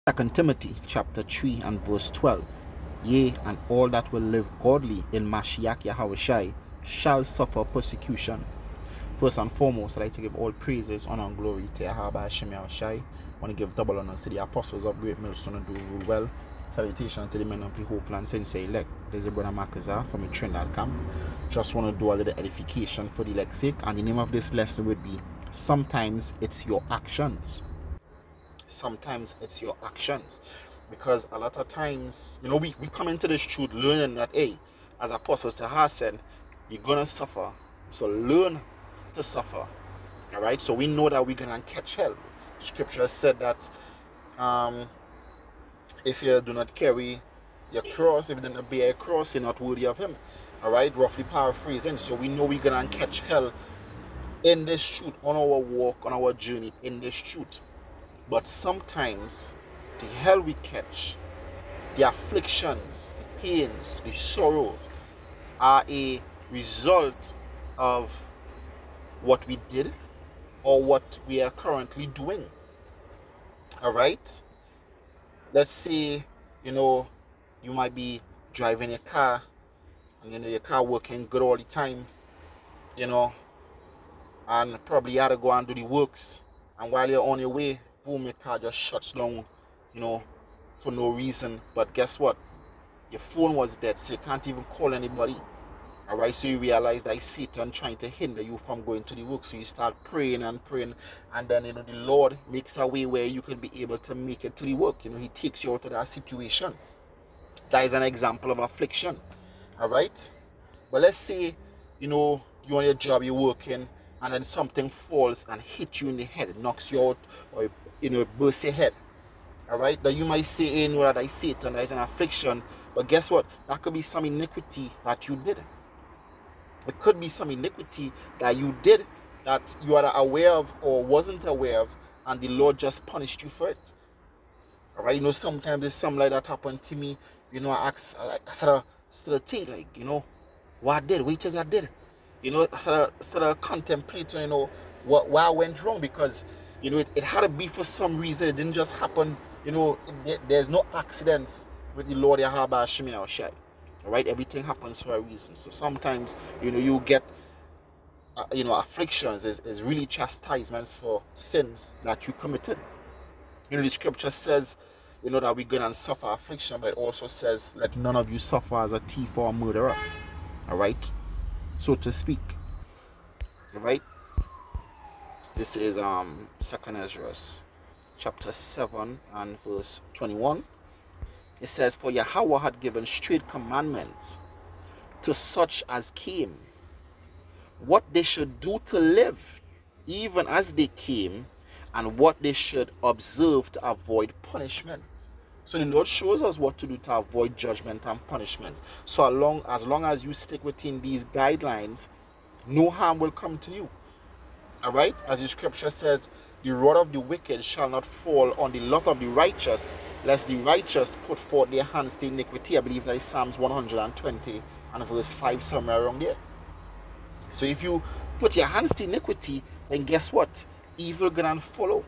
2 Timothy chapter 3 and verse 12. Yea, and all that will live godly in Mashiach Yahushai shall suffer persecution. First and foremost, I'd like to give all praises, honor, and glory to Yahweh Hashem Yahushai. I want to give double honors to the apostles of Great Millstone and do rule well. Salutations to the men of the hopeful and sincere elect. There's a brother Makazar from the Trinidad camp. Just want to do a little edification for the elect's sake. And the name of this lesson would be Sometimes It's Your Actions. Sometimes it's your actions, because a lot of times, we come into this truth learning that, hey, as Apostle Tahar said, you're gonna suffer, so learn to suffer. All right, so we know that we're gonna catch hell. Scripture said that if you do not carry your cross, if you do not bear a cross, you're not worthy of him. All right, roughly paraphrasing. So we know we're gonna catch hell in this truth, on our walk, on our journey in this truth. But sometimes the hell we catch, the afflictions, the pains, the sorrows are a result of what we did or what we are currently doing. All right? Let's say, you might be driving your car and your car working good all the time, and probably you had to go and do the works, and while you're on your way, boom, your car just shuts down, for no reason. But guess what? Your phone was dead, so you can't even call anybody. All right, so you realize that it's Satan trying to hinder you from going to the work. So you start praying and praying, and then the Lord makes a way where you can be able to make it to the work. He takes you out of that situation. That is an example of affliction. All right, but let's say you're on your job, you're working, and then something falls and hits you in the head, it knocks you out, or it bursts your head. All right, that you might say, that I Satan, that is an affliction, but guess what? That could be some iniquity that you did. It could be some iniquity that you did that you are aware of or wasn't aware of, and the Lord just punished you for it. All right, sometimes there's something like that happened to me. I ask, I sort of think like, what I did, which is I did. I sort of contemplate, what I went wrong, because, it had to be for some reason. It didn't just happen, there's no accidents with the Lord Yahweh Hashem Yahushai. All right, everything happens for a reason. So sometimes, you get, afflictions is really chastisements for sins that you committed. The scripture says, that we're going to suffer affliction, but it also says, let none of you suffer as a thief or a murderer. All right, so to speak. All right, this is 2nd Ezra chapter 7 and verse 21. It says, for Yahweh had given straight commandments to such as came, what they should do to live, even as they came, and what they should observe to avoid punishment. So the Lord shows us what to do to avoid judgment and punishment. So as long as you stick within these guidelines, no harm will come to you. All right? As the scripture said, the rod of the wicked shall not fall on the lot of the righteous, lest the righteous put forth their hands to iniquity. I believe that is Psalms 120 and verse 5, somewhere around there. So if you put your hands to iniquity, then guess what? Evil gonna follow.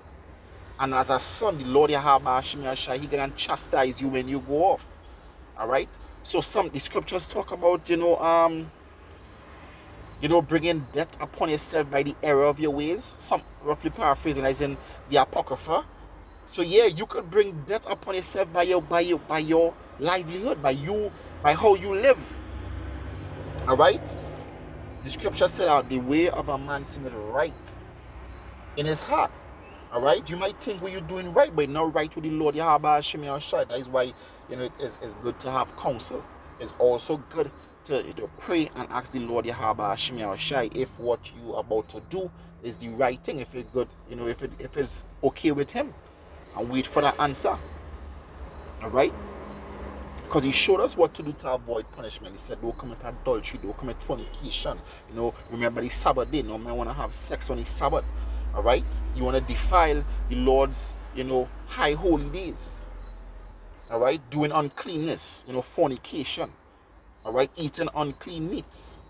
And as a son, the Lord Yahweh Hashem Yahushai, he gonna chastise you when you go off. All right? So the scriptures talk about, bringing death upon yourself by the error of your ways. Some roughly paraphrasing as in the Apocrypha. So yeah, you could bring death upon yourself by your livelihood, by how you live. All right? The scripture said out the way of a man seemeth right in his heart. All right? You might think what you're doing right, but not right with the Lord Yahweh Hashem Yahushai. That is why it's good to have counsel. It's also good to pray and ask the Lord Yahweh Hashem Yahushai if what you are about to do is the right thing, if it's good, if it's okay with him, and wait for that answer. All right? Because he showed us what to do to avoid punishment. He said, don't commit adultery, don't commit fornication. Remember the Sabbath day. No man want to have sex on the Sabbath. All right? You want to defile the Lord's, high holy days. All right? Doing uncleanness, fornication. All right? Eating unclean meats.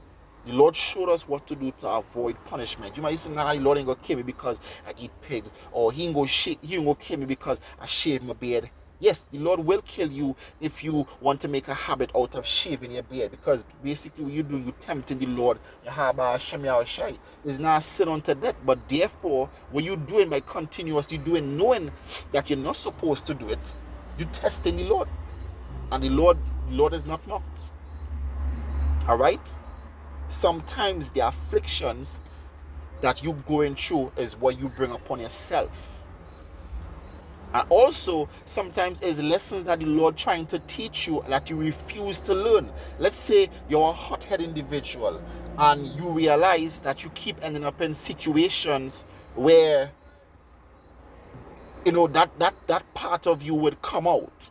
The Lord showed us what to do to avoid punishment. You might say, nah, the Lord ain't gonna kill me because I eat pig, or he ain't gonna kill me because I shave my beard. Yes, the Lord will kill you if you want to make a habit out of shaving your beard, because basically what you do, you tempting the Lord. Is not sin unto death, but therefore, what you doing by continuously doing, knowing that you're not supposed to do it, you testing the Lord, and the Lord is not mocked. All right. Sometimes the afflictions that you're going through is what you bring upon yourself. And also, sometimes it's lessons that the Lord trying to teach you that you refuse to learn. Let's say you're a hot-headed individual and you realize that you keep ending up in situations where, that part of you would come out.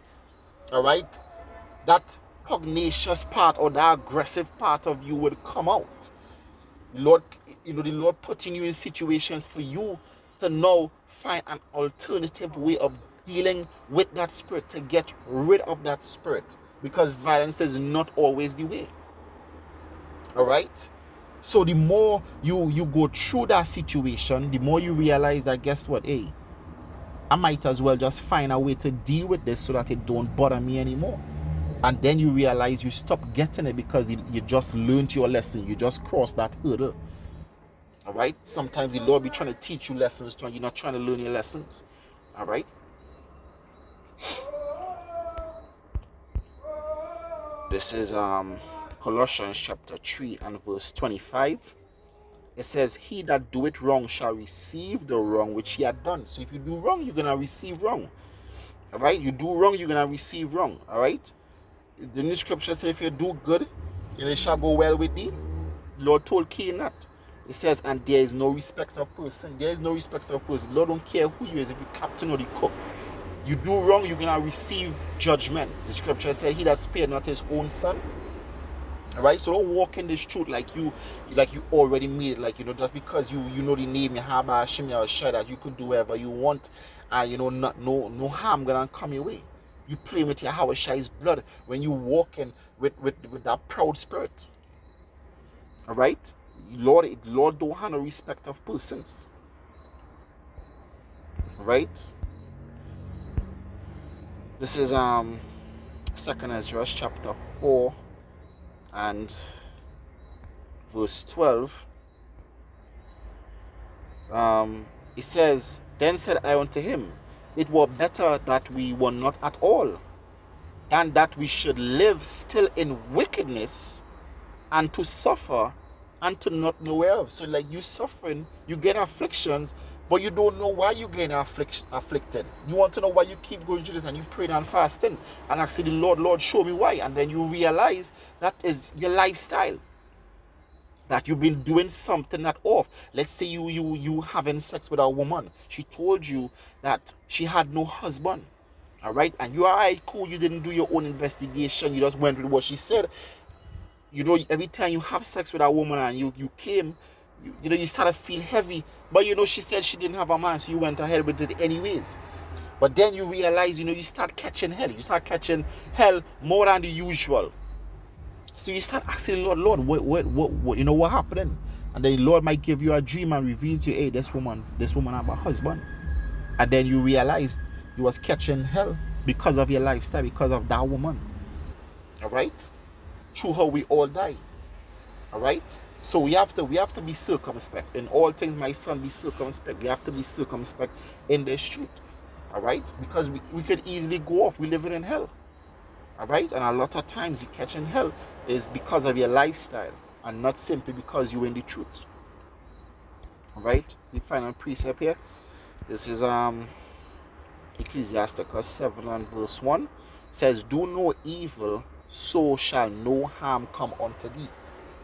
All right? That pugnacious part or that aggressive part of you would come out. The Lord putting you in situations for you to now find an alternative way of dealing with that spirit, to get rid of that spirit, because violence is not always the way. All right. So the more you go through that situation, the more you realize that, guess what? Hey, I might as well just find a way to deal with this so that it don't bother me anymore. And then you realize you stop getting it because you just learned your lesson. You just crossed that hurdle. All right. Sometimes the Lord be trying to teach you lessons and you're not trying to learn your lessons. All right. This is Colossians chapter 3 and verse 25. It says, he that doeth wrong shall receive the wrong which he had done. So if you do wrong, you're gonna receive wrong. All right. You do wrong, you're gonna receive wrong. All right. The new scripture says, if you do good, it shall go well with thee. The Lord told Cain that. It says, and there is no respect of person. There is no respect of person. The Lord don't care who you is, if you captain or the cook. You do wrong, you're gonna receive judgment. The scripture said, he that spared not his own son. All right, so don't walk in this truth like you already made it. Just because you know the name Yahaba Shimei or Shai, that you could do whatever you want, and no harm gonna come your way. You play with Yahweh Shai's blood when you walk in with that proud spirit. All right, Lord don't have no respect of persons. All right. This is 2nd Ezra chapter 4 and verse 12. It says, then said I unto him, it were better that we were not at all, than that we should live still in wickedness, and to suffer, and to not know whereof. So like you suffering, you get afflictions, but you don't know why you get afflicted. You want to know why you keep going through this, and you praying and fasting and asking the Lord, show me why. And then you realize that is your lifestyle, that you've been doing something that off. Let's say you having sex with a woman. She told you that she had no husband. All right, and you are right, cool. You didn't do your own investigation. You just went with what she said. Every time you have sex with a woman and you came, you start to feel heavy. But she said she didn't have a man, so you went ahead with it anyways. But then you realize, you start catching hell. You start catching hell more than the usual. So you start asking the Lord, what happened? And then the Lord might give you a dream and reveal to you, hey, this woman have a husband. And then you realize you was catching hell because of your lifestyle, because of that woman. All right? Through how we all die. All right? So we have to be circumspect. In all things, my son, be circumspect. We have to be circumspect in this truth. All right? Because we could easily go off. We living in hell. All right? And a lot of times you catching hell is because of your lifestyle and not simply because you're in the truth. All right? The final precept here. This is Ecclesiasticus 7 and verse 1. It says, do no evil, so shall no harm come unto thee.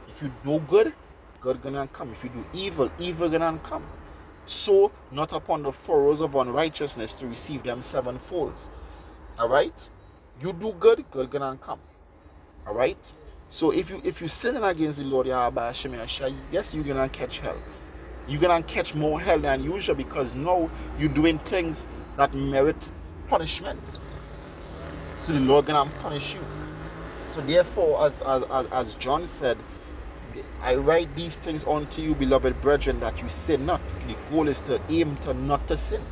If you do good, good gonna come. If you do evil, evil gonna come. So not upon the furrows of unrighteousness to receive them sevenfold. All right? You do good, good gonna come. All right? So if you sinning against the Lord Yahweh Shemai Shai, yes, you're gonna catch hell. You're gonna catch more hell than usual, because now you're doing things that merit punishment. So the Lord gonna punish you. So therefore, as John said, I write these things unto you, beloved brethren, that you sin not. The goal is to aim to not to sin.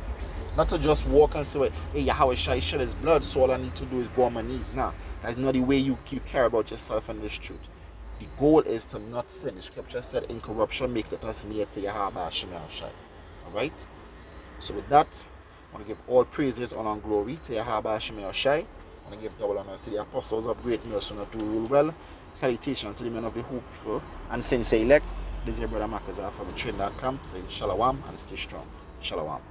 Not to just walk and say, hey, Yahweh Shai shed his blood, so all I need to do is go on my knees. Nah, that's not the way you care about yourself and this truth. The goal is to not sin. The scripture said, in corruption, make us near to Yahweh Shai. Alright? So with that, I want to give all praises, honor, and glory to Yahweh Shai. I want to give double honor to the apostles of great mercy and do rule well. Salutation to the men of the hopeful and saints elect. This is your brother Makazar from the Trinidad camp saying Shalom and stay strong. Shalom.